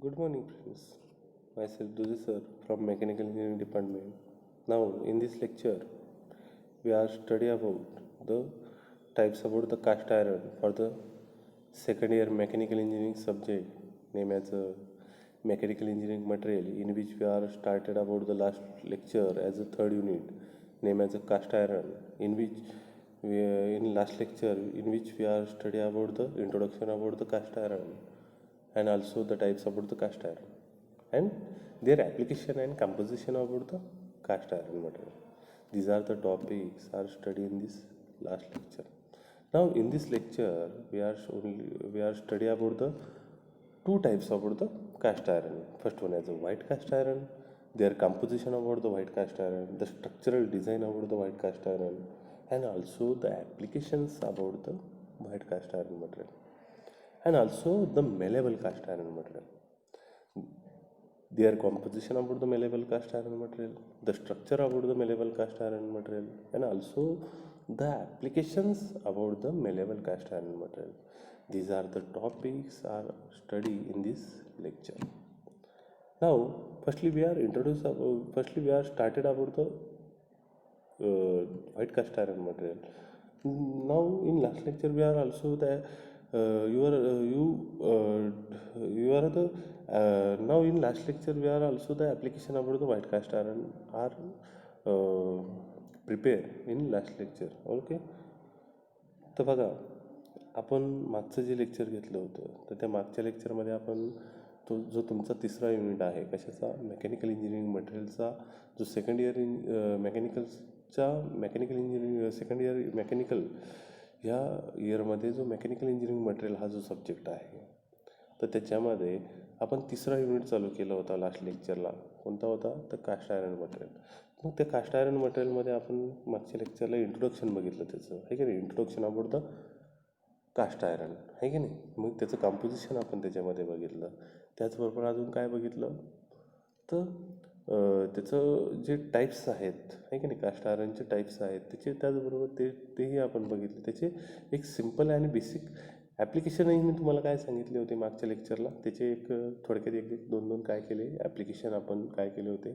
Good morning, friends. Myself Duji sir from Mechanical Engineering Department. Now, in this lecture, we are study about the types about the cast iron for the second year mechanical engineering subject named as mechanical engineering material, in which we are started about the last lecture as a third unit named as a cast iron, in which in last lecture in which we are study about the introduction about the cast iron and also the types about the cast iron and their application and composition about the cast iron material. These are the topics are studied in this last lecture. Now in this lecture we are study about the two types about the cast iron. First one is a white cast iron, their composition about the white cast iron, the structural design about the white cast iron, and also the applications about the white cast iron material, and also the malleable cast iron material, their composition about the malleable cast iron material, the structure about the malleable cast iron material, and also the applications about the malleable cast iron material. These are the topics are studied in this lecture. Now, firstly we are started about the white cast iron material. Now in last lecture we are also the you are the now in last lecture we are also the application about the white cast iron are uh, prepare in last lecture. Okay, तर बघा, आपण मागचं जे lecture घेतलं होतं तर त्या मागच्या लेक्चरमध्ये आपण तो जो तुमचा तिसरा युनिट आहे कशाचा मेकॅनिकल इंजिनिअरिंग मटेरियलचा जो second year mechanical engineering second year mechanical ह्या इयरमध्ये जो मेकॅनिकल इंजिनिअरिंग मटेरियल हा जो सब्जेक्ट आहे तर त्याच्यामध्ये आपण तिसरा युनिट चालू केला होता लास्ट लेक्चरला. कोणता होता? तर कास्ट आयरन मटेरियल. मग त्या कास्ट आयरन मटेरियलमध्ये आपण मागच्या लेक्चरला इंट्रोडक्शन बघितलं त्याचं, आहे की नाही, introduction about the cast iron, आहे की नाही. मग त्याचं कंपोजिशन आपण त्याच्यामध्ये बघितलं. त्याचबरोबर अजून काय बघितलं तर त्याचं जे टाईप्स आहेत, आहे की नाही, कास्ट आयरनचे टाईप्स आहेत त्याचबरोबर तेही आपण बघितले. त्याचे एक सिम्पल आणि बेसिक ॲप्लिकेशनही मी तुम्हाला काय सांगितले होते मागच्या लेक्चरला. त्याचे एक थोडक्यात एक दोन दोन काय केले ॲप्लिकेशन आपण काय केले होते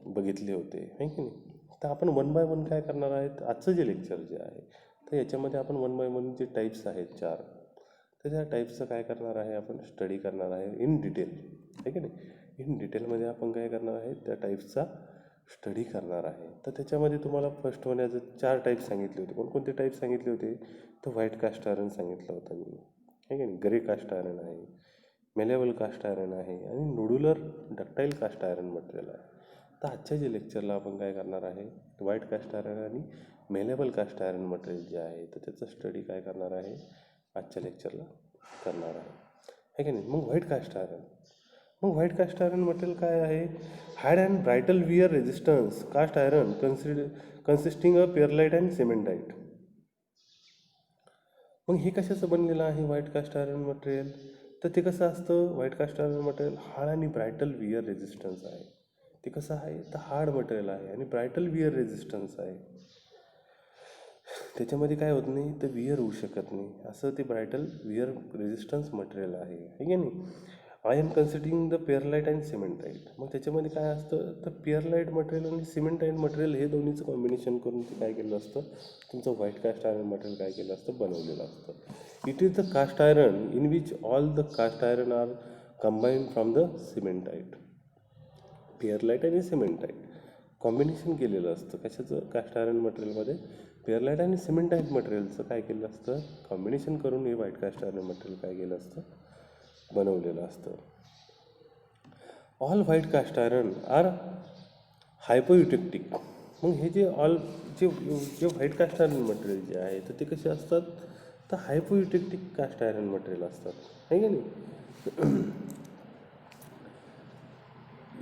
बघितले होते, आहे की नाही. तर आपण वन बाय वन काय करणार आहेत आजचं जे लेक्चर जे आहे तर याच्यामध्ये आपण वन बाय वन जे टाईप्स आहेत 4 तर त्या टाईप्सचं काय करणार आहे आपण स्टडी करणार आहे इन डिटेल, आहे की नाही. इन डिटेलमध्ये आपण काय करणार आहे त्या टाईप्सचा स्टडी करणार आहे. तर त्याच्यामध्ये तुम्हाला फर्स्ट होण्याचं 4 टाईप सांगितले होते. कोणकोणते टाईप सांगितले होते तर व्हाईट कास्ट आयरन सांगितलं होतं मी, आहे की नाही. ग्रे कास्ट आयरन आहे, मेलेबल कास्ट आयरन आहे आणि nodular ductile caste iron material आहे. तर आजच्या जे लेक्चरला आपण काय करणार आहे व्हाईट कास्ट आयरन आणि मेलेबल कास्ट आयरन मटेरियल जे आहे तर त्याचा स्टडी काय करणार आहे आजच्या लेक्चरला करणार आहे की नाही. मग व्हाईट कास्ट आयरन मटेरियल काय आहे? Hard and brittle wear resistance cast iron consisting of pearlite and cementite. मग हे कशाचं बनलेलं आहे व्हाईट कास्ट आयरन मटेरियल? तर ते कसं असतं white cast iron material hard आणि ब्रायटल वियर रेजिस्टन्स आहे. ते कसं आहे तर हार्ड मटेरियल आहे आणि ब्रायटल वियर रेजिस्टन्स आहे. त्याच्यामध्ये काय होत नाही तर वियर होऊ शकत नाही असं ते ब्रायटल वियर रेजिस्टन्स मटेरियल आहे, है की नाही. I am considering the pearlite and cementite. मग त्याच्यामध्ये काय असतं तर पेअरलाइट मटेरियल आणि सिमेंटाईट मटेरियल हे दोन्हीचं कॉम्बिनेशन करून ते काय केलं असतं तुमचं व्हाईट कास्ट आयरन मटेरियल काय केलं असतं बनवलेलं असतं. It is the cast iron in which all the cast iron are combined from the cementite. Pearlite आणि सिमेंटाईट कॉम्बिनेशन केलेलं असतं कशाचं कास्ट आयरन मटेरियलमध्ये पेअरलाइट आणि सिमेंटाईट मटेरियलचं काय केलं असतं कॉम्बिनेशन करून हे व्हाईट कास्ट आयरन मटेरियल काय केलं असतं बनवलेलं असतं. All white cast iron are hypoeutectic. मग हे जे जे व्हाईट कास्ट आयरन मटेरियल जे आहे तर ते कसे असतात तर हायपोयुटेक्टिक कास्ट आयरन मटेरियल असतात, आहे की नाही.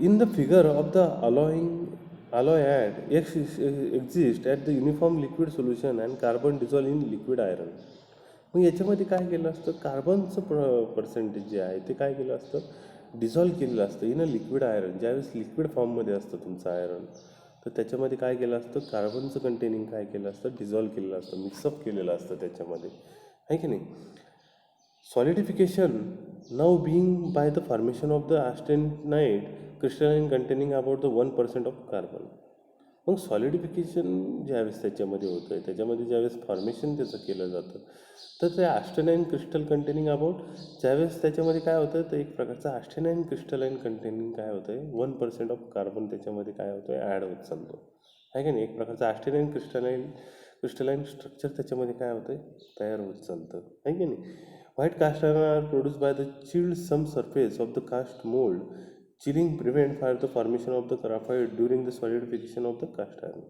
In the figure of the alloy add exist at the uniform liquid solution and carbon dissolve in liquid iron. मग याच्यामध्ये काय केलं असतं कार्बनचं पर्सेंटेज जे आहे ते काय केलं असतं डिझॉल्व केलेलं असतं इन अ लिक्विड आयरन. ज्यावेळेस लिक्विड फॉर्ममध्ये असतं तुमचं आयरन तर त्याच्यामध्ये काय केलं असतं कार्बनचं कंटेनिंग काय केलं असतं डिझॉल्व केलेलं असतं मिक्सअप केलेलं असतं त्याच्यामध्ये, आहे की नाही. Solidification now being by the formation of the austenite crystalline containing about the 1% of carbon. मग सॉलिडिफिकेशन ज्यावेळेस त्याच्यामध्ये होतं आहे, त्याच्यामध्ये ज्यावेळेस फॉर्मेशन त्याचं केलं जातं, तर ते आस्टेनाईन क्रिस्टल कंटेनिंग अबाउट ज्यावेळेस त्याच्यामध्ये काय होतं, तर एक प्रकारचं आस्टेनाईन क्रिस्टलाईन कंटेनिंग काय होतं आहे, 1% ऑफ कार्बन त्याच्यामध्ये काय होतं आहे, ॲड होत चालतो आहे की नाही. एक प्रकारचं आस्टेनाईन क्रिस्टलाईन स्ट्रक्चर त्याच्यामध्ये काय होतं आहे, तयार होत चालतं आहे की नाही. White cast iron are produce by the chilled some surface of the cast mould. Chilling prevent for the formation of the graphite during the solidification of the cast iron.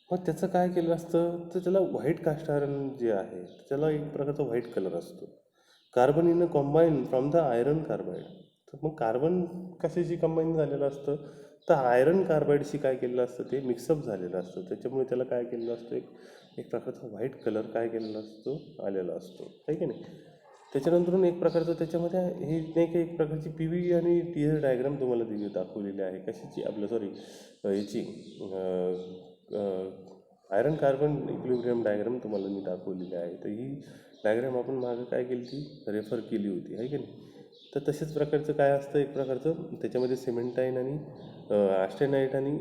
मग त्याचं काय केलं असतं, तर त्याला व्हाईट कास्ट आयरन जे आहे त्याला एक प्रकारचा व्हाईट कलर असतो. Carbon in combine from the iron carbide. तर मग कार्बन कशाशी कंबाईन झालेलं असतं, तर आयरन कार्बाईडशी काय केलेलं असतं, ते मिक्सअप झालेलं असतं. त्याच्यामुळे त्याला काय केलेलं असतं, एक प्रकारचा व्हाईट कलर काय केलेला असतो, आलेला असतो आहे की नाही. त्याच्यानंतर एक प्रकारचं त्याच्यामध्ये हे नाही का एक प्रकारची पी व्ही आणि टी एस डायग्राम तुम्हाला दाखवलेली आहे. कशाची, आपलं सॉरी याची आयरन कार्बन इक्विलिब्रियम डायग्राम तुम्हाला मी दाखवलेली आहे. तर ही डायग्राम आपण मागं काय केली ती रेफर केली होती आहे की नाही. तर तशाच प्रकारचं काय असतं, एक प्रकारचं त्याच्यामध्ये सिमेंटाईन आणि आस्टेनाईट आणि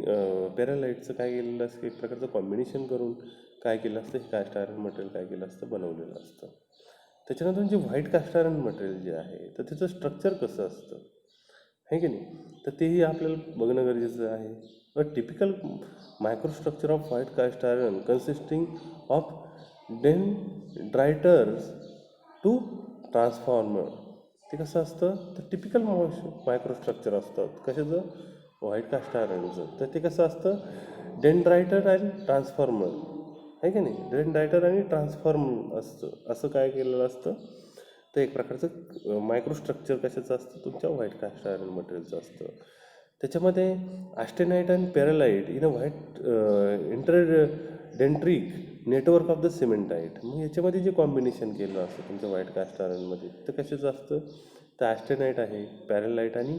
पॅरालाईटचं काय केलेलं असतं, एक प्रकारचं कॉम्बिनेशन करून काय केलं असतं, हे कास्ट आयरन मटेरियल काय केलं असतं, बनवलेलं असतं. त्याच्यानंतर जे व्हाईट कास्ट आयरन मटेरियल जे आहे, तर त्याचं स्ट्रक्चर कसं असतं आहे की नाही, तर तेही आपल्याला बघणं गरजेचं आहे. A typical microstructure of white cast iron consisting of dendrites to transformer. ते कसं असतं, तर टिपिकल मायक्रोस्ट्रक्चर असतं कशाचं, व्हाईट कास्ट आयरनचं. तर ते कसं असतं, डेंड्रायटर आणि ट्रान्सफॉर्मर आहे की नाही. डेंड्रायटर आणि ट्रान्सफॉर्मर असतं. असं काय केलेलं असतं, तर एक प्रकारचं मायक्रोस्ट्रक्चर कशाचं असतं, तुमच्या व्हाईट कास्ट आयरन मटेरियलचं असतं. त्याच्यामध्ये आस्टेनाईट आणि pearlite in a white interdendritic network of the cementite. मग याच्यामध्ये जे कॉम्बिनेशन केलं असतं तुमच्या व्हाईट कास्ट आयरनमध्ये, तर कशाचं असतं, तर ॲस्टेनाईट आहे, पॅरालाईट आणि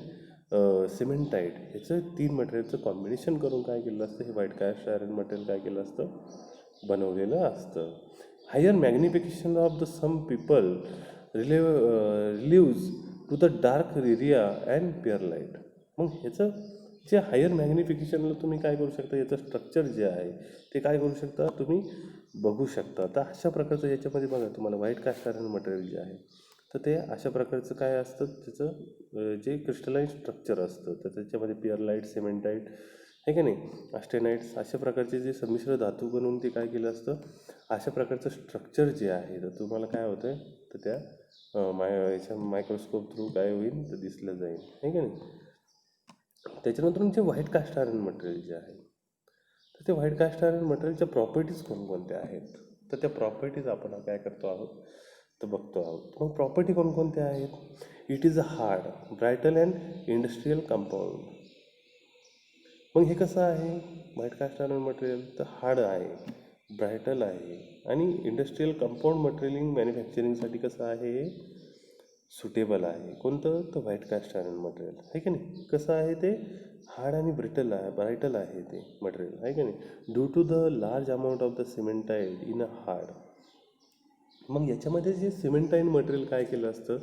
सिमेंटाईट ह्याचं 3 मटेरियलचं कॉम्बिनेशन करून काय केलं असतं, हे व्हाईट कास्ट आयरन मटेरियल काय केलं असतं, बनवलेलं असतं. Higher magnification of the some people relieves to the dark area and pearlite. मग ह्याचं जे हायर मॅग्निफिकेशनला तुम्ही काय करू शकता, याचं स्ट्रक्चर जे आहे ते काय करू शकता, तुम्ही बघू शकता. तर अशा प्रकारचं याच्यामध्ये बघा तुम्हाला व्हाईट कास्ट आयरन मटेरियल जे आहे, तर ते अशा प्रकारचं काय असतं, त्याचं जे क्रिस्टलाईन स्ट्रक्चर असतं, तर त्याच्यामध्ये पिअर लाईट, सिमेंटाईट आहे की नाही, आस्टेनाईट्स अशा प्रकारचे जे संमिश्र धातू बनवून ते काय केलं असतं, अशा प्रकारचं स्ट्रक्चर जे आहे, तर तुम्हाला काय होतं आहे, तर त्या याच्या मायक्रोस्कोप थ्रू काय होईल, तर दिसलं जाईल आहे की नाही. त्याच्यानंतर जे व्हाईट कास्ट आयरन मटेरियल जे आहे, तर ते व्हाईट कास्ट आयरन मटेरियलच्या प्रॉपर्टीज कोणकोणत्या आहेत, तर त्या प्रॉपर्टीज आपण काय करतो आहोत, तर बघतो आहोत. मग प्रॉपर्टी कोणकोणत्या आहेत, it is a hard brittle and industrial compound. मग हे कसं आहे, व्हाईट कास्ट आयरन मटेरियल तर हार्ड आहे, ब्रायटल आहे आणि इंडस्ट्रीयल कंपाऊंड मटेरियल मॅन्युफॅक्चरिंगसाठी कसं आहे, सुटेबल आहे. कोणतं, तर व्हाईट कास्ट आयरन मटेरियल आहे की नाही. कसं आहे, ते हार्ड आणि ब्रायटल आहे ते मटेरियल आहे की नाही, due to the large amount of the cementite in a hard. मग याच्यामध्ये जे सिमेंटाईन मटेरियल काय केलं असतं,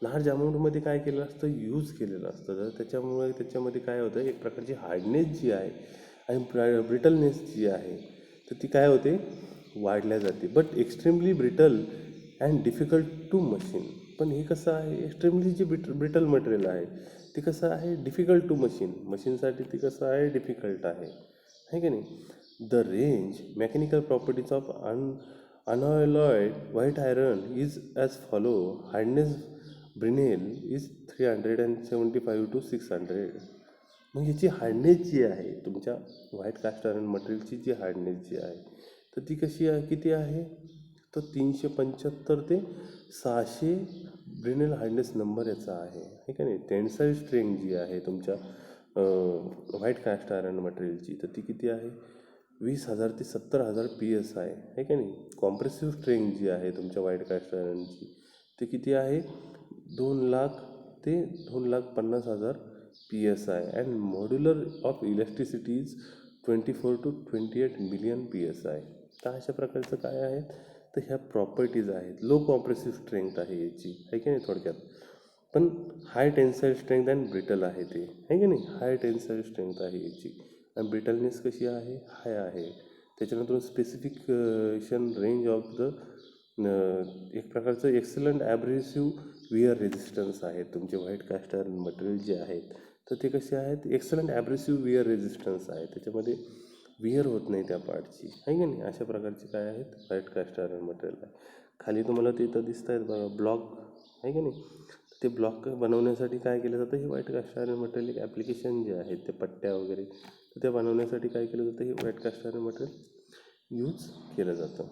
लार्ज अमाऊंटमध्ये काय केलं असतं, यूज केलेलं असतं. तर त्याच्यामुळे त्याच्यामध्ये काय होतं, एक प्रकारची हार्डनेस जी आहे आणि ब्रिटलनेस जी आहे, तर ती काय होते, वाढल्या जाते. But extremely brittle and difficult to machine. पण हे कसं आहे, एक्स्ट्रीमली जे ब्रिटल मटेरियल आहे ते कसं आहे, डिफिकल्ट टू मशीनसाठी ते कसं आहे, डिफिकल्ट आहे की नाही. The range mechanical properties of unalloyed white iron is as follow. Hardness Brinell is 375 to 600. मग याची हार्डनेस जी आहे, तुमच्या व्हाईट कास्ट आयरन मटेरियलची जी हार्डनेस जी आहे, तर ती कशी आहे, किती आहे, तर 375 ते 600 ब्रिनेल हार्डनेस नंबर याचा आहे का नाही. टेन्साईल स्ट्रेंथ जी आहे तुमच्या व्हाईट कास्ट आयरन मटेरियलची, तर ती किती आहे, 20,000 ते 70,000 PSI आहे का नाही. कॉम्प्रेसिव्ह स्ट्रेंथ जी आहे तुमच्या व्हाईट कास्ट आयरनची, ते किती आहे, 2,00,000 ते 2,50,000 PSI. And modular of electricity is 24 to 28 million PSI. तर अशा प्रकारचं काय आहे, तर ह्या प्रॉपर्टीज आहेत. लो कॉम्प्रेसिव्ह स्ट्रेंथ आहे याची, आहे की नाही थोडक्यात. पण हाय टेन्साईल स्ट्रेंथ अँड ब्रिटल आहे ते, आहे की नाही. हाय टेन्साईल स्ट्रेंथ आहे याची आणि ब्रिटलनेस कशी आहे, हाय आहे. त्याच्यानंतर स्पेसिफिकेशन रेंज ऑफ द एक प्रकारचं एक्सलंट ॲब्रेसिव्ह विअर रेजिस्टन्स आहे. तुमचे व्हाईट कास्ट आयर्न मटेरियल जे आहेत तर ते कसे आहेत, एक्सलंट ॲब्रेसिव्ह विअर रेजिस्टन्स आहे. त्याच्यामध्ये विअर होत नाही त्या पार्टची, आहे की नाही. अशा प्रकारचे काय आहेत, व्हाईट कास्ट आयर्न मटेरियल आहे. खाली तुम्हाला ते इथं दिसत आहेत बघा ब्लॉक, आहे की नाही. ते ब्लॉक बनवण्यासाठी काय केलं जातं, हे व्हाईट कास्ट आयर्न मटेरियल एक ॲप्लिकेशन जे आहेत ते पट्ट्या वगैरे तर ते बनवण्यासाठी काय केलं जातं, हे white cast iron material use केलं जातं.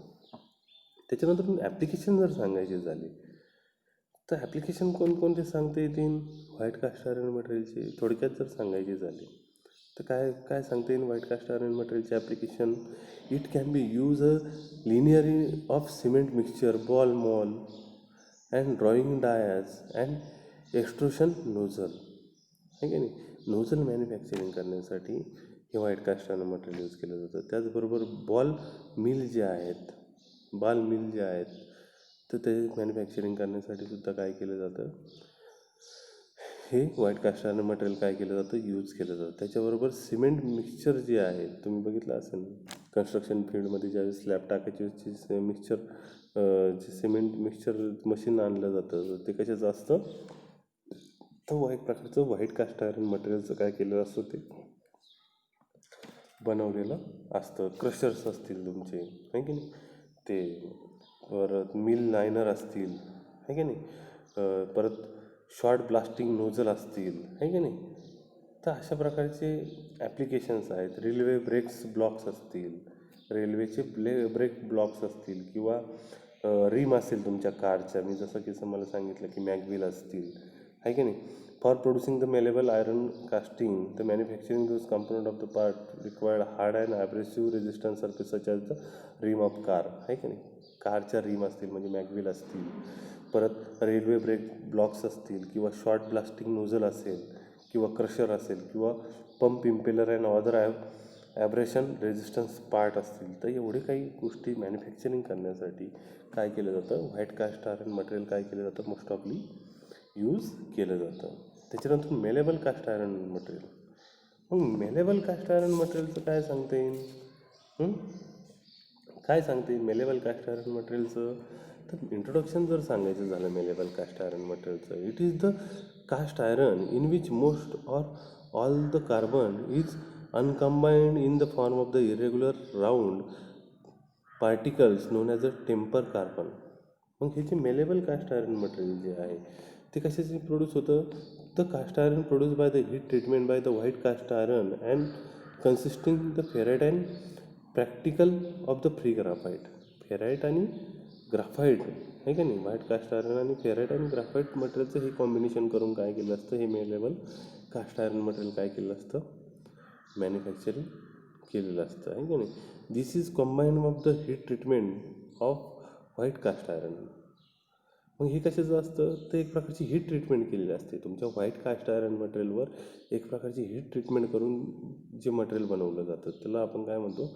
त्याच्यानंतर ॲप्लिकेशन जर सांगायचे झाले तर ॲप्लिकेशन कोणकोणते सांगता येतील व्हाईट कास्ट आयर्न मटेरियलचे, थोडक्यात जर सांगायचे झाले तर काय काय सांगता येईल व्हाईट कास्ट आयर्न मटेरियलचे application. It can be use a linearly of cement mixture, ball mill and drawing dies and extrusion nozzle, आहे की नाही. नोझल मॅन्युफॅक्चरिंग करण्यासाठी हे white cast iron material use केलं जातं. त्याचबरोबर बॉल मिल जे आहेत, तर ते मॅन्युफॅक्चरिंग करण्यासाठी सुद्धा काय केलं जातं, हे व्हाईट कास्ट आयर्न मटेरियल काय केलं जातं, यूज केलं जातं. त्याच्याबरोबर सिमेंट मिक्सचर जे आहे, तुम्ही बघितलं असेल कन्स्ट्रक्शन फील्डमध्ये ज्यावेळेस स्लॅब टाकायची मिक्सचर, जे सिमेंट मिक्सचर मशीन आणलं जातं ते कशाचं असतं, तर एक प्रकारचं व्हाईट कास्ट आयर्न मटेरियलचं काय केलेलं असतं, ते बनवलेलं असतं. क्रशर्स असतील तुमचे, आहे की नाही, ते परत मिल लायनर असतील, आहे की नाही, परत शॉर्ट ब्लास्टिंग नोझल असतील, आहे की नाही. तर अशा प्रकारचे ॲप्लिकेशन्स आहेत. रेल्वे ब्रेक्स ब्लॉक्स असतील, रेल्वेचे ब्रेक ब्लॉक्स असतील किंवा रिम असेल तुमच्या कारच्या, मी जसं की मला सांगितलं की मॅगव्हील असतील, आहे की नाही. For producing the malleable iron casting the manufacturing those component of the part required hard and abrasive resistance surface such as the rim of car, आहे की नाही. कारच्या रिम असतील म्हणजे मॅगव्हील असतील, परत रेल्वे ब्रेक ब्लॉक्स असतील किंवा शॉर्ट ब्लास्टिंग नोझल असेल किंवा क्रशर असेल किंवा pump impeller and other abrasion resistance part असतील. तर एवढे काही गोष्टी मॅन्युफॅक्चरिंग करण्यासाठी काय केलं जातं, व्हाईट कास्ट आयर्न मटेरियल काय केलं जातं, मोस्ट ऑफली यूज केलं जातं. त्याच्यानंतर मेलेबल कास्ट आयर्न मटेरियल. मग मेलेबल कास्ट आयर्न मटेरियलचं काय सांगता येईल, काय सांगते मेलेबल कास्ट आयर्न मटेरियलचं. तर इंट्रोडक्शन जर सांगायचं झालं मेलेबल कास्ट आयर्न मटेरियलचं, it is the cast iron in which most or all the carbon is uncombined in the form of the irregular round particles known as a temper carbon. मग हे जे malleable cast iron material जे आहे ते कशाचे produce होतं, the cast iron produce by the heat treatment by the white cast iron and consisting the ferrite and practical of the free graphite. Ferrite आणि graphite, आहे का नाही, व्हाईट कास्ट आयरन आणि फेराईट आणि ग्राफाईट मटेरियलचं हे combination करून काय केलं असतं, हे मेलेबल कास्ट आयरन मटेरियल काय केलं असतं, मॅन्युफॅक्चरिंग केलेलं असतं, आहे की नाही. This is combined of the heat treatment of white cast iron. मग हे कशाचं असतं, तर एक प्रकारची हीट ट्रीटमेंट केलेली असते तुमच्या व्हाईट कास्ट आयरन मटेरियलवर. एक प्रकारची हीट ट्रीटमेंट करून जे मटेरियल बनवलं जातं त्याला आपण काय म्हणतो,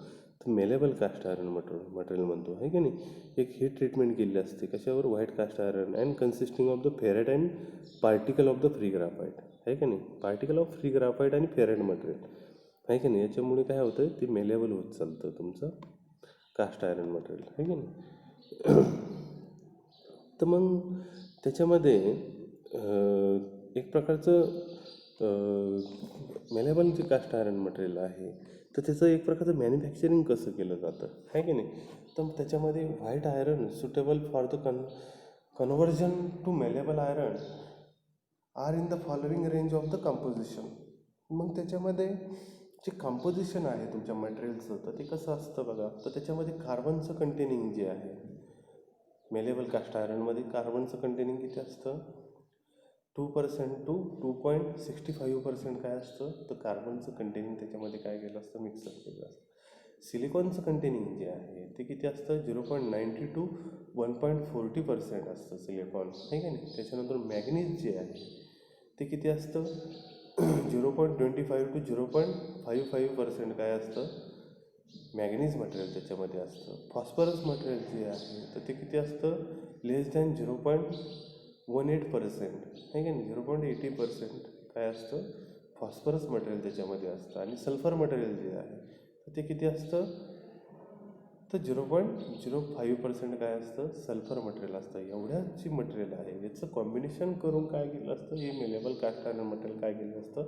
तर मेलेबल कास्ट आयरन मटेरियल म्हणतो, आहे की नाही. एक हीट ट्रीटमेंट केलेली असते कशावर, white cast iron and consisting of the ferrite and particle of the free graphite, आहे का नाही. पार्टिकल ऑफ फ्री ग्राफाईट आणि फेराइट मटेरियल, आहे की नाही. याच्यामुळे काय होतं, ते मेलेबल होत चालतं तुमचं कास्ट आयरन मटेरियल, आहे की नाही. तर मग त्याच्यामध्ये एक प्रकारचं मेलेबल जे कास्ट आयरन मटेरियल आहे तर त्याचं एक प्रकारचं मॅन्युफॅक्चरिंग कसं केलं जातं, आहे की नाही. तर त्याच्यामध्ये white iron suitable for the conversion to malleable iron are in the following range of the composition. मग त्याच्यामध्ये जे कंपोजिशन आहे तुमच्या मटेरियलचं तर ते कसं असतं बघा, तर त्याच्यामध्ये कार्बनचं कंटेनिंग जे आहे मेलेबल कास्ट आयरनमध्ये कार्बनचं कंटेनिंग किती असतं, 2% टू 2.65% काय असतं, तर कार्बनचं कंटेनिंग त्याच्यामध्ये काय केलं असतं, मिक्सअप केलं असतं. सिलिकॉनचं कंटेनिंग जे आहे ते किती असतं, 0.90 टू 1.40% असतं सिलिकॉन, आहे का नाही. त्याच्यानंतर मॅग्नीज जे आहे ते किती असतं, 0.25 टू 0.55% काय असतं मॅग्नीज मटेरियल त्याच्यामध्ये असतं. फॉस्फरस मटेरियल जे आहे तर ते किती असतं, लेस दॅन 0.18% आहे की नाही, 0.80% काय असतं, फॉस्फरस मटेरियल त्याच्यामध्ये असतं. आणि सल्फर मटेरियल जे आहे तर ते किती असतं, तर 0.05% काय असतं, सल्फर मटेरियल असतं. एवढ्याच जी मटेरियल आहे याचं कॉम्बिनेशन करून काय केलं असतं, हे मेलेबल कास्ट आयर्न मटेरियल काय केलं असतं,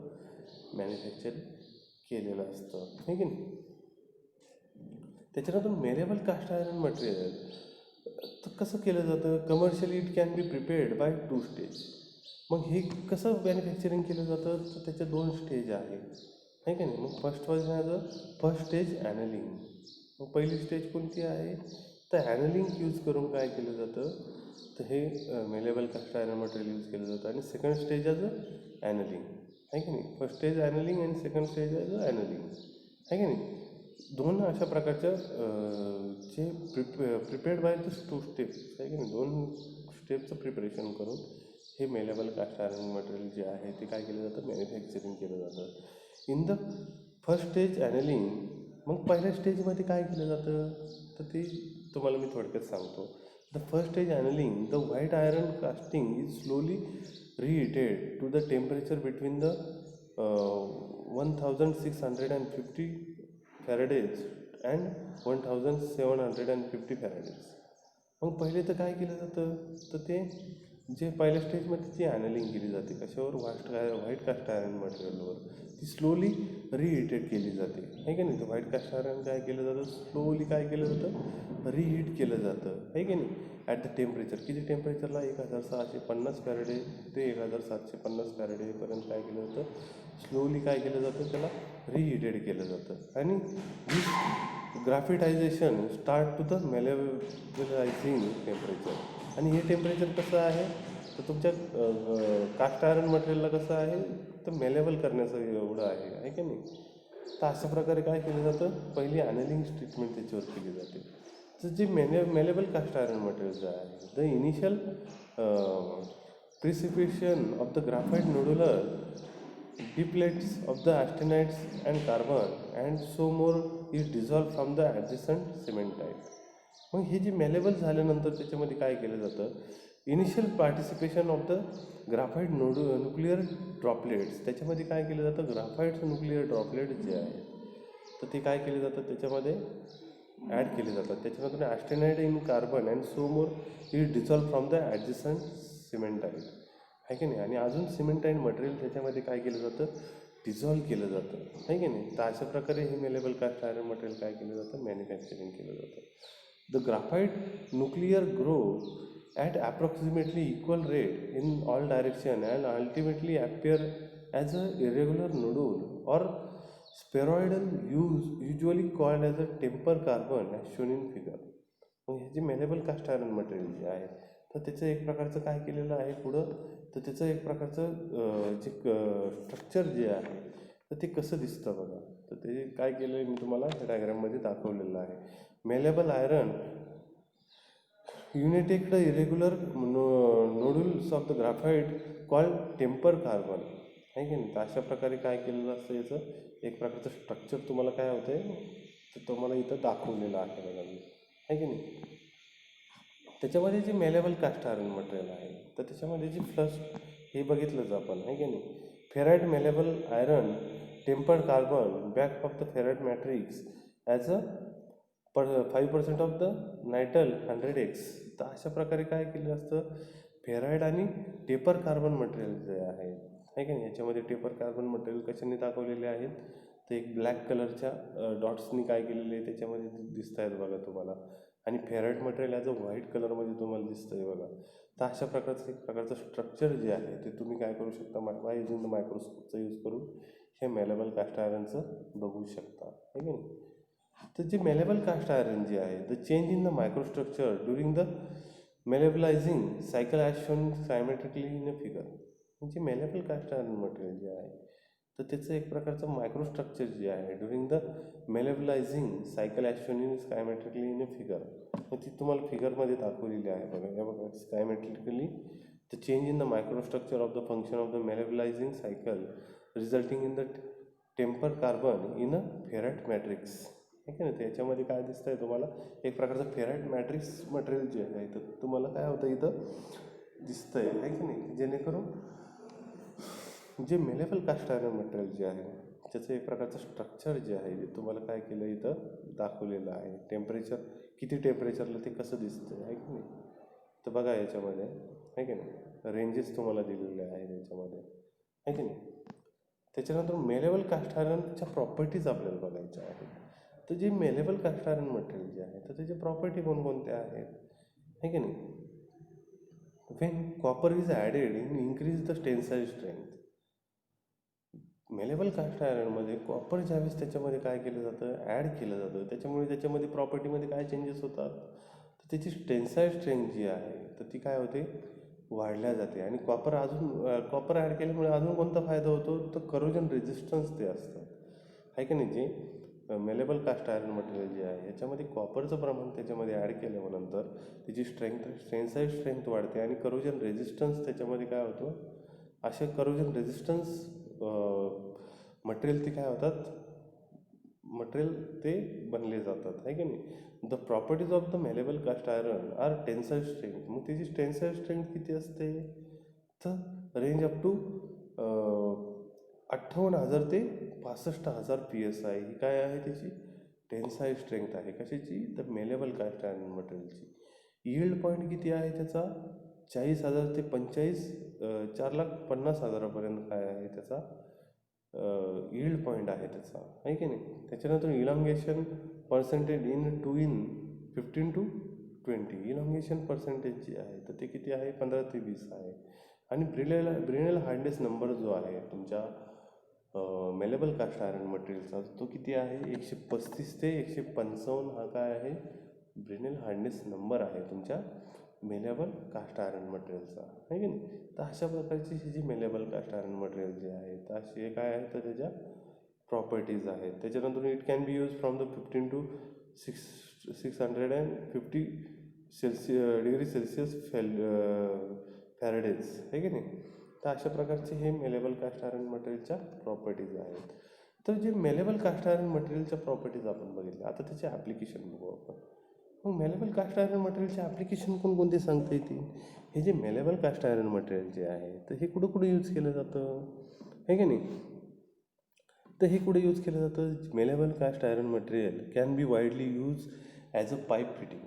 मॅन्युफॅक्चर केलेलं असतं, आहे की नाही. त्याच्यानंतर मेलेबल कास्ट आयर्न मटेरियल तर कसं केलं जातं, commercially it can be prepared by 2 stage. मग हे कसं मॅन्युफॅक्चरिंग केलं जातं, तर त्याचे 2 स्टेज आहे की नाही. मग फर्स्ट स्टेज ॲनलिंग. मग पहिली स्टेज कोणती आहे, तर ॲनलिंग यूज करून काय केलं जातं, तर हे malleable cast iron material use केलं जातं. आणि सेकंड स्टेज ॲज ॲनलिंग आहे की नाही. फर्स्ट स्टेज ॲनलिंग आणि सेकंड स्टेज ॲज ॲनलिंग आहे की नाही. दोन अशा प्रकारच्या जे प्रिपेअर्ड बाय द 2 स्टेप्स आहे की नाही, 2 स्टेपचं प्रिपरेशन करून हे मेलेबल कास्ट आयर्न मटेरियल जे आहे ते काय केलं जातं, मॅन्युफॅक्चरिंग केलं जातं. In the first stage annealing. मग पहिल्या स्टेजमध्ये काय केलं जातं, तर ते तुम्हाला मी थोडक्यात सांगतो. The first stage annealing, the white iron casting is slowly reheated to the temperature between the 1650 Fahrenheit and 1750 Fahrenheit. मग पहिले तर काय केलं जातं, तर ते जे पहिल्या स्टेजमध्ये ती ॲनलिंग केली जाते कशावर, व्हाईट कास्ट आयर्न मटेरियलवर. ती स्लोली रिहीटेड केली जाते आहे की नाही. तर व्हाईट कास्ट आयर्न काय केलं जातं, स्लोली काय केलं जातं, रिहीट केलं जातं आहे की नाही. ॲट द टेम्परेचर, किती टेम्परेचरला, 1650 फॅरेडे ते 1750 फॅरेडेपर्यंत काय केलं जातं, स्लोली काय केलं जातं, त्याला रिहीटेड केलं जातं. आणि ग्राफिटायझेशन स्टार्ट टू द मेलेबलायझिंग टेम्परेचर. आणि हे टेम्परेचर कसं आहे, तर तुमच्या कास्ट आयर्न मटेरियलला कसं आहे, तर मेलेबल करण्याचं एवढं आहे की नाही. तर अशा प्रकारे काय केलं जातं, पहिली ॲनलिंग ट्रीटमेंट त्याच्यावर केली जाते. तर जे मेलेबल कास्ट आयर्न मटेरियल जे आहे, the initial precipitation of the graphite nodular droplets of the austenites and carbon and so more is dissolve from the adjacent cementite. मग हे जे मेलेबल झाल्यानंतर त्याच्यामध्ये काय केलं जातं, initial participation of the graphite nuclear droplets. त्याच्यामध्ये काय केलं जातं, ग्राफाईट न्यूक्लिअर ड्रॉपलेट जे आहे तर ते काय केले जातं, त्याच्यामध्ये ॲड केले जातात. त्याच्यानंतर austenite in carbon and so more is dissolve from the adjacent cementite आहे की नाही. आणि अजून सिमेंटाईट मटेरियल त्याच्यामध्ये काय केलं जातं, डिझॉल्व केलं जातं आहे की नाही. तर अशा प्रकारे हे मेलेबल कास्ट आयर्न मटेरियल काय केलं जातं, मॅन्युफॅक्चरिंग केलं जातं. The graphite nuclear grow at approximately equal rate in all direction and ultimately appear as a irregular nodule or spheroidal, usually called as a temper carbon as shown in figure. मग हे जे malleable cast iron material जे आहे तर त्याचं एक प्रकारचं काय केलेलं आहे पुढं, तर त्याचं एक प्रकारचं जे स्ट्रक्चर जे आहे तर ते कसं दिसतं बघा. तर ते काय केलं आहे मी तुम्हाला डायग्राममध्ये दाखवलेलं आहे. Malleable iron united irregular nodules of the graphite called temper carbon आहे की नाही. तर अशा प्रकारे काय केलेलं असतं, याचं एक प्रकारचं स्ट्रक्चर तुम्हाला काय होतं आहे तर तुम्हाला इथं दाखवलेलं आहे बघा मी आहे की नाही. त्याच्यामध्ये जे मेलेबल कास्ट आयर्न मटेरियल आहे तर त्याच्यामध्ये जे फर्स्ट हे बघितलंच आपण आहे की नाही. Ferrite malleable iron tempered carbon back of the ferrite matrix as a 5% of the nital 100x. तर अशा प्रकारे काय केलं असतं, फेराइड आणि टेपर कार्बन मटेरियल जे आहे की नाही. याच्यामध्ये टेपर कार्बन मटेरियल कशाने दाखवलेले आहेत, तर एक ब्लॅक कलरच्या डॉट्सनी काय केलेले आहे त्याच्यामध्ये दिसत आहेत बघा तुम्हाला. आणि ferrite material as a white कलरमध्ये तुम्हाला दिसतं आहे बघा. तर अशा प्रकारचं एक प्रकारचं स्ट्रक्चर जे आहे ते तुम्ही काय करू शकता, बाय युजिंग द मायक्रोस्कोपचा यूज करून हे मेलेबल कास्ट आयर्नचं बघू शकता आहे की नाही. तर जे मेलेबल कास्ट आयर्न जे आहे the change in the microstructure during the malleablizing cycle as shown symmetrically in a figure. म्हणजे मेलेबल कास्ट आयर्न मटेरियल जे आहे तर त्याचं एक प्रकारचं मायक्रोस्ट्रक्चर जे आहे during the malleablizing cycle as shown in schematically in a figure. मग ती तुम्हाला फिगरमध्ये दाखवलेली आहे बघा. या बघा, schematically the change in the microstructure of the function of the malleablizing cycle resulting in the temper carbon in a ferrite matrix आहे की नाही. त्याच्यामध्ये काय दिसतंय तुम्हाला, एक प्रकारचं फेराइट मॅट्रिक्स मटेरियल जे आहे तर तुम्हाला काय होतं इथं दिसतंय, आहे की नाही. जेणेकरून जे मेलेबल कास्ट आयर्न मटेरियल जे आहे त्याचं एक प्रकारचं स्ट्रक्चर जे आहे ते तुम्हाला काय केलं इथं दाखवलेलं आहे. टेम्परेचर, किती टेम्परेचरला ते कसं दिसतं, आहे की नाही. तर बघा याच्यामध्ये, आहे की नाही, रेंजेस तुम्हाला दिलेले आहेत याच्यामध्ये, आहे की नाही. त्याच्यानंतर मेलेबल कास्ट आयर्नच्या प्रॉपर्टीज आपल्याला बघायच्या आहेत. तर जे मेलेबल कास्ट आयर्न मटेरियल जे आहे तर त्याचे प्रॉपर्टी कोणकोणत्या आहेत, आहे की नाही. When copper is added in increase the tensile strength. Malleable cast आयर्नमध्ये कॉपर ज्यावेळेस त्याच्यामध्ये काय केलं जातं, ॲड केलं जातं, त्याच्यामुळे त्याच्यामध्ये प्रॉपर्टीमध्ये काय चेंजेस होतात, तर त्याची टेन्साईल स्ट्रेंथ जी आहे तर ती काय होते, वाढल्या जाते. आणि कॉपर ॲड केल्यामुळे अजून कोणता फायदा होतो, तर करोजन रेजिस्टन्स ते असतात, आहे की नाही. जे मेलेबल कास्ट आयर्न मटेरियल जे आहे याच्यामध्ये कॉपरचं प्रमाण त्याच्यामध्ये ॲड केल्यानंतर त्याची टेन्साईल स्ट्रेंथ वाढते आणि करोजन रेजिस्टन्स त्याच्यामध्ये काय होतं, असे करोजन रेजिस्टन्स मटेरियल ते काय होतात, मटेरियल ते बनले जातात, आहे की नाही. The properties of the malleable cast iron are tensile strength. मग त्याची टेन्साईल स्ट्रेंथ किती असते, तर रेंज अप टू 58,000 ते 65,000 PSI ही काय आहे त्याची टेन्साईल स्ट्रेंथ आहे. कशाची, तर मेलेबल कास्ट आयर्न मटेरियलची. यील्ड पॉईंट किती आहे त्याचा, 40,000 ते 4,50,000पर्यंत काय आहे त्याचा यील्ड पॉईंट आहे त्याचा, आहे की नाही. त्याच्यानंतर elongation percentage in 15 to 20 elongation percentage जी आहे तर ते किती आहे, 15 ते 20 आहे. आणि ब्रिनेल हार्डनेस नंबर जो आहे तुमच्या मेलेबल कास्ट आयर्न मटेरियलचा तो किती आहे, 135 ते 155 हा काय आहे, ब्रिनेल हार्डनेस नंबर आहे तुमच्या मेलेबल कास्ट आयर्न मटेरियलचा, आहे की नाही. तर अशा प्रकारची ही जी मेलेबल कास्ट आयर्न मटेरियल जे आहे तर असे काय आहे, तर त्याच्या प्रॉपर्टीज आहेत. त्याच्यानंतर it can be use from the 15 to 650 degree Celsius Faraday's, आहे की नाही. तर अशा प्रकारचे हे मेलेबल कास्ट आयर्न मटेरियलच्या प्रॉपर्टीज आहेत. तर जे मेलेबल कास्ट आयर्न मटेरियलच्या प्रॉपर्टीज आपण बघितल्या, आता त्याचे ॲप्लिकेशन बघू आपण. मग मेलेबल कास्ट आयर्न मटेरियलचे ॲप्लिकेशन कोणकोणते सांगता येतील. हे जे मेलेबल कास्ट आयर्न मटेरियल जे आहे तर हे कुठं कुठं यूज केलं जातं, आहे की नाही. तर हे कुठे यूज केलं जातं, malleable cast iron material can be widely use as a pipe fitting.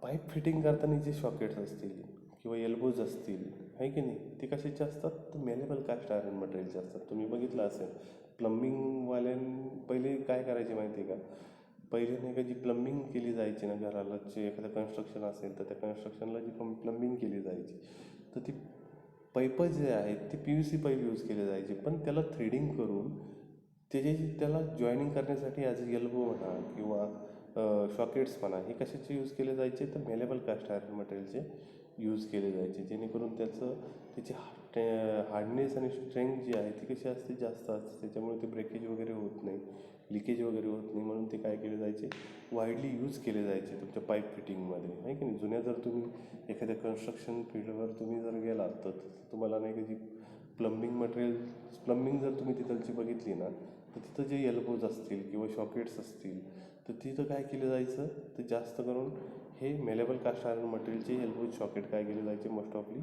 Pipe fitting करताना जे सॉकेट्स असतील किंवा एल्बोज असतील, आहे की नाही, ते कशाचे असतात, तर मेलेबल कास्ट आयर्न मटेरियलचे असतात. तुम्ही बघितलं असेल प्लंबिंगवाल्यां पहिले काय करायचे माहिती आहे का, पहिले नाही का जी प्लंबिंग केली जायची ना घराला, जे एखादं कन्स्ट्रक्शन असेल तर त्या कन्स्ट्रक्शनला जी प्लंबिंग केली जायची तर ती पाईप जे आहेत ते PVC पाईप यूज केले जायचे, पण त्याला थ्रेडिंग करून त्याला जॉईनिंग करण्यासाठी ॲज अ एल्बो म्हणा किंवा शॉकेट्स म्हणा हे कशाचे यूज केले जायचे, तर मेलेबल कास्ट आयर्न मटेरियलचे यूज केले जायचे. जेणेकरून त्याची हार्डनेस आणि स्ट्रेंथ जी आहे ती कशी असते, जास्त असते. त्याच्यामुळे ते ब्रेकेज वगैरे होत नाही, लिकेज वगैरे होत नाही. म्हणून ते काय केले जायचे, वाईडली यूज केले जायचे तुमच्या पाईप फिटिंगमध्ये, आहे की नाही. जुन्या जर तुम्ही एखाद्या कन्स्ट्रक्शन फील्डवर तुम्ही जर गेलात तर तुम्हाला नाही का जी प्लंबिंग जर तुम्ही तिथलची बघितली ना तर तिथं जे एल्बोज असतील किंवा शॉकेट्स असतील तर तिथं काय केलं जायचं, तर जास्त करून हे मेलेबल कास्ट आयर्न मटेरियलचे एल्बोज शॉकेट काय केले जायचे, मोस्ट ऑफली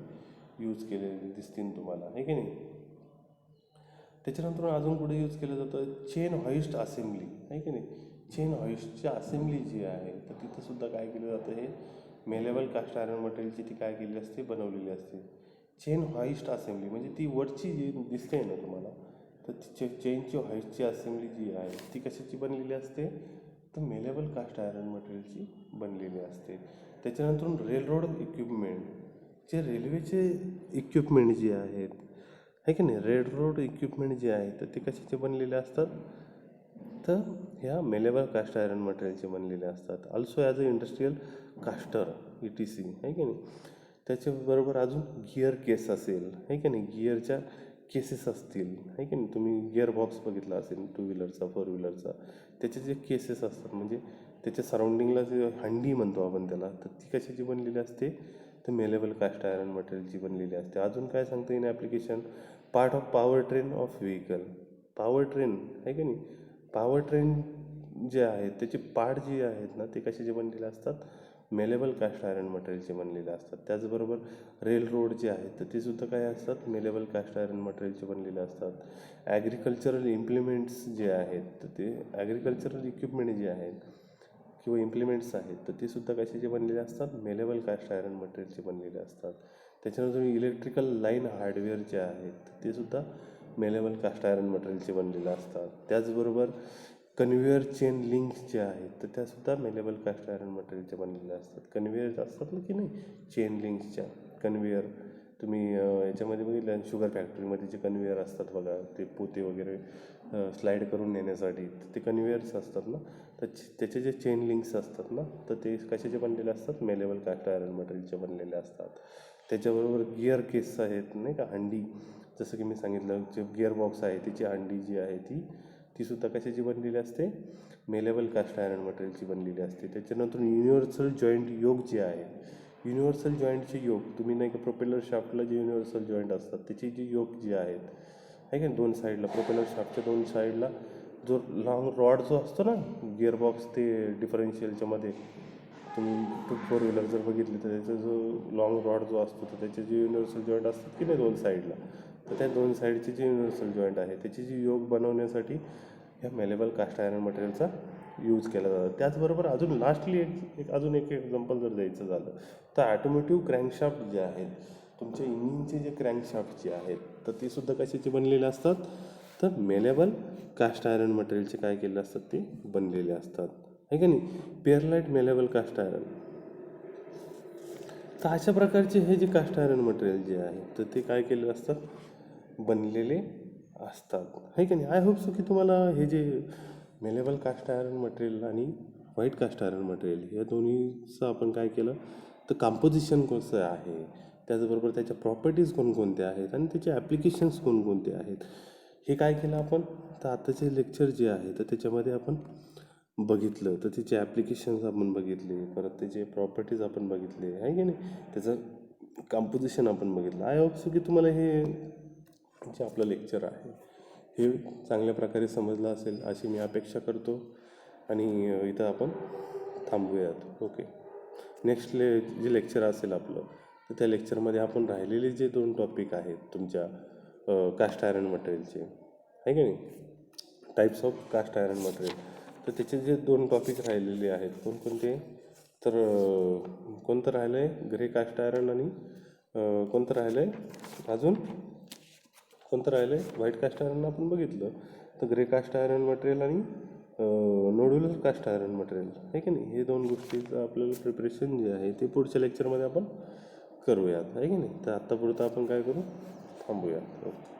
यूज केलेले दिसतील तुम्हाला, आहे की नाही. त्याच्यानंतर अजून कुठे यूज केलं जातं, चेन हॉइस्ट असेंब्ली, आहे की नाही. चेन हॉइस्टची असेंब्ली जी आहे तर तिथंसुद्धा काय केलं जातं, हे मेलेबल कास्ट आयर्न मटेरियलची ती काय केलेली असते, बनवलेली असते. चेन हॉइस्ट असेंब्ली म्हणजे ती वरची जी दिसते ना तुम्हाला, तर ती चेनची हॉइस्टची असेंब्ली जी आहे ती कशाची बनलेली असते, तर मेलेबल कास्ट आयर्न मटेरियलची बनलेली असते. त्याच्यानंतर रेलरोड इक्विपमेंट, जे रेल्वेचे इक्विपमेंट जे आहेत, आहे की नाही, रेलरोड इक्विपमेंट जे आहे तर ते कशाचे बनलेले असतात, तर ह्या मेलेबल कास्ट आयर्न मटेरियलचे बनलेले असतात. Also as a industrial caster ETC, आहे की नाही. त्याच्याबरोबर अजून गिअर केस असेल, आहे की नाही, गिअरच्या केसेस असतील, आहे की नाही. तुम्ही गिअर बॉक्स बघितला असेल 2 व्हीलरचा 4 व्हीलरचा, त्याचे जे केसेस असतात म्हणजे त्याच्या सराउंडिंगला जे हंडी म्हणतो आपण त्याला, तर ती कशाची बनलेली असते, तर मेलेबल कास्ट आयर्न मटेरियलची बनलेली असते. अजून काय सांगता येईल application, part of power train of vehicle, power train, आहे की नाही, पॉवर ट्रेन जे आहेत त्याची पार्ट जी आहेत ना ते कशाचे बनलेले असतात, मेलेबल कास्ट आयरन मटेरियलचे बनलेले असतात. त्याचबरोबर रेल रोड जे आहेत तर ते सुद्धा काय असतात, मेलेबल कास्ट आयरन मटेरियलचे बनलेले असतात. ॲग्रिकल्चरल इम्प्लिमेंट्स जे आहेत तर ते ॲग्रिकल्चरल इक्विपमेंट जे आहेत किंवा इम्प्लिमेंट्स आहेत तर ते सुद्धा कशाचे बनलेले असतात, मेलेबल कास्ट आयरन मटेरियलचे बनलेले असतात. त्याच्यानंतर इलेक्ट्रिकल लाईन हार्डवेअर जे आहेत ते सुद्धा मेलेबल कास्ट आयरन मटेरियलचे बनलेले असतात. त्याचबरोबर कन्व्हेअर चेन लिंक्स जे आहेत तर त्यासुद्धा मेलेबल कास्ट आयरन मटेरियलचे बनलेले असतात. कन्व्हेअर असतात ना की नाही, चेन लिंक्सच्या कन्व्हेअर तुम्ही याच्यामध्ये बघितलं, शुगर फॅक्टरीमध्ये जे कन्व्हेअर असतात बघा, ते पोते वगैरे स्लाईड करून नेण्यासाठी ते कन्व्हेअर्स असतात ना, तर त्याचे जे चेन लिंक्स असतात ना तर ते कशाचे बनलेले असतात, मेलेबल कास्ट आयरन मटेरियलचे बनलेले असतात. त्याच्याबरोबर गिअर केस आहेत नाही का, हंडी, जसं की मी सांगितलं जे गिअर बॉक्स आहे त्याची हंडी जी आहे ती सुद्धा कशाची बनलेली असते, मेलेबल कास्ट आयरन मटेरियलची बनलेली असते. त्याच्यानंतर युनिव्हर्सल जॉईंट योग जे आहे, युनिव्हर्सल जॉईंटचे योग तुम्ही नाही का, प्रोपेलर शाफ्टला जे युनिव्हर्सल जॉईंट असतात त्याची जी योग जी आहेत आहे का, दोन साईडला प्रोपेलर शाफ्टच्या दोन साईडला जो लॉंग रॉड जो असतो ना, गिअरबॉक्स ते डिफरन्शियलच्या मध्ये तुम्ही 4 व्हीलर जर बघितली तर त्याचा जो लॉंग रॉड जो असतो तर त्याचे जे युनिव्हर्सल जॉईंट असतात की नाही दोन साईडला, तर त्या दोन साईडचे जे युनिव्हर्सल जॉईंट आहे त्याची जी योग बनवण्यासाठी ह्या मेलेबल कास्ट आयरन मटेरियलचा यूज केला जातो. त्याचबरोबर अजून लास्टली अजून एक एक्झाम्पल जर द्यायचं झालं तर ऑटोमोटिव्ह क्रँकशाफ्ट जे आहेत, तुमच्या इंजिनचे जे क्रँकशाफ्ट जे आहेत तर ते सुद्धा कशाचे बनलेले असतात, तर मेलेबल कास्ट आयरन मटेरियलचे काय केलेले असतात, ते बनलेले असतात आहे का नाही, पेअरलाइट मेलेबल कास्ट आयरन. तर अशा प्रकारचे हे जे कास्ट आयरन मटेरियल जे आहे तर ते काय केलेले असतात, बनलेले असतात आहे का नाही. आय होप सो की तुम्हाला हे जे मेलेबल कास्ट आयरन मटेरियल आणि व्हाईट कास्ट आयरन मटेरियल या दोन्हीचं आपण काय केलं तर कंपोजिशन कसं आहे, त्याचबरोबर त्याच्या प्रॉपर्टीज कोणकोणत्या आहेत आणि त्याचे ॲप्लिकेशन्स कोणकोणते आहेत हे काय केलं आपण, तर आताचे लेक्चर जे आहे तर त्याच्यामध्ये आपण बघितलं. तर त्याचे ॲप्लिकेशन्स आपण बघितले, परत त्याचे प्रॉपर्टीज आपण बघितले आहे की नाही, त्याचं कंपोजिशन आपण बघितलं. आय होप सो की तुम्हाला हे जे आपलं लेक्चर आहे हे चांगल्या प्रकारे समजलं असेल अशी मी अपेक्षा करतो आणि इथं आपण थांबूयात. ओके, नेक्स्ट जे लेक्चर असेल आपलं तर त्या लेक्चरमध्ये आपण राहिलेले जे 2 टॉपिक आहेत तुमच्या कास्ट आयरन मटेरियलचे आहे की नाही, types of cast iron material, तर त्याचे जे 2 टॉपिक राहिलेले आहेत कोणकोणते, तर कोणतं राहिलं आहे, ग्रे कास्ट आयरन आणि कोणतं राहिलं आहे अजून, कोणतं राहिलं आहे, व्हाईट कास्ट आयरन आपण बघितलं. तर ग्रे कास्ट आयरन मटेरियल आणि नोड्युलर कास्ट आयरन मटेरियल आहे की नाही, हे 2 गोष्टीचं आपल्याला प्रिपरेशन जे आहे ते पुढच्या लेक्चरमध्ये आपण करूयात आहे की नाही. तर आत्तापुरतं आपण काय करू, थांबूयात. ओके.